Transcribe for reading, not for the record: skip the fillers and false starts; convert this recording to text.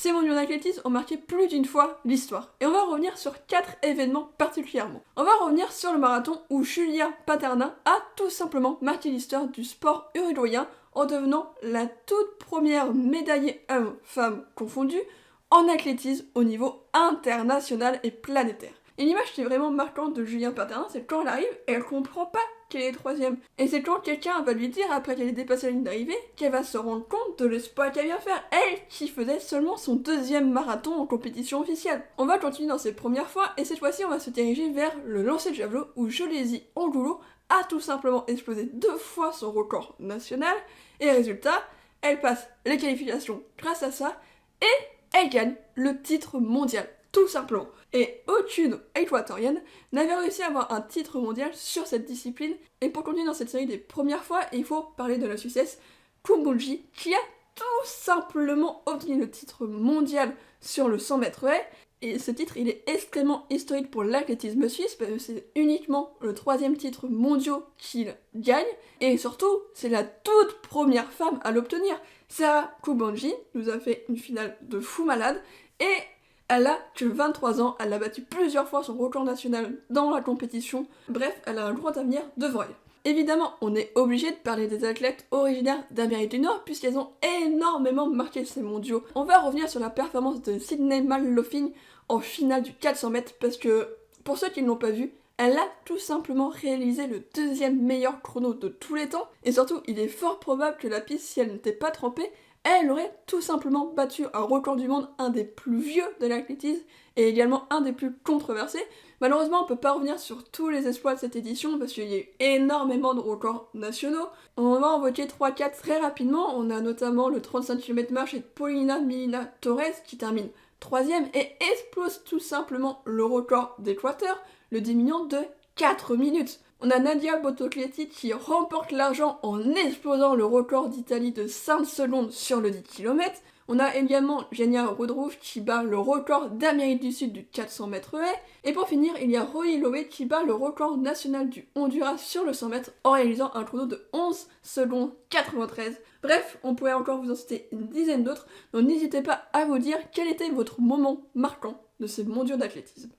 Ces mondiaux d'athlétisme ont marqué plus d'une fois l'histoire. Et on va revenir sur 4 événements particulièrement. On va revenir sur le marathon où Julia Paterna a tout simplement marqué l'histoire du sport uruguayen en devenant la toute première médaillée hommes-femmes confondus en athlétisme au niveau international et planétaire. Et l'image qui est vraiment marquante de Julia Paterna, c'est quand elle arrive et elle comprend pas qu'elle est troisième. Et c'est quand quelqu'un va lui dire, après qu'elle ait dépassé la ligne d'arrivée, qu'elle va se rendre compte de l'exploit qu'elle vient faire. Elle qui faisait seulement son 2e marathon en compétition officielle. On va continuer dans ses premières fois, et cette fois-ci on va se diriger vers le lancer de javelot où Jolésie Angulo a tout simplement explosé 2 fois son record national. Et résultat, elle passe les qualifications grâce à ça, et elle gagne le titre mondial. Tout simplement. Et aucune équatorienne n'avait réussi à avoir un titre mondial sur cette discipline. Et pour continuer dans cette série des premières fois, il faut parler de la Suissesse Kumbulji, qui a tout simplement obtenu le titre mondial sur le 100 mètres haies. Et ce titre, il est extrêmement historique pour l'athlétisme suisse, parce que c'est uniquement le 3e titre mondial qu'il gagne. Et surtout, c'est la toute première femme à l'obtenir. Sarah Kumbulji nous a fait une finale de fou malade, et elle a que 23 ans, elle a battu plusieurs fois son record national dans la compétition. Bref, elle a un grand avenir devant elle. Évidemment, on est obligé de parler des athlètes originaires d'Amérique du Nord puisqu'elles ont énormément marqué ces mondiaux. On va revenir sur la performance de Sydney Malofin en finale du 400 mètres parce que, pour ceux qui ne l'ont pas vu, elle a tout simplement réalisé le 2e meilleur chrono de tous les temps. Et surtout, il est fort probable que la piste, si elle n'était pas trempée, elle aurait tout simplement battu un record du monde, un des plus vieux de l'athlétisme et également un des plus controversés. Malheureusement, on peut pas revenir sur tous les exploits de cette édition parce qu'il y a eu énormément de records nationaux. On va en évoquer 3-4 très rapidement. On a notamment le 35 km marche et Paulina Milina Torres qui termine 3e et explose tout simplement le record d'Équateur, le diminuant de 4 minutes. On a Nadia Botocletti qui remporte l'argent en explosant le record d'Italie de 5 secondes sur le 10 km. On a également Genia Rodrouf qui bat le record d'Amérique du Sud du 400 mètres haies. Et pour finir, il y a Roy Loé qui bat le record national du Honduras sur le 100 mètres en réalisant un chrono de 11 secondes 93. Bref, on pourrait encore vous en citer une dizaine d'autres, donc n'hésitez pas à vous dire quel était votre moment marquant de ces mondiaux d'athlétisme.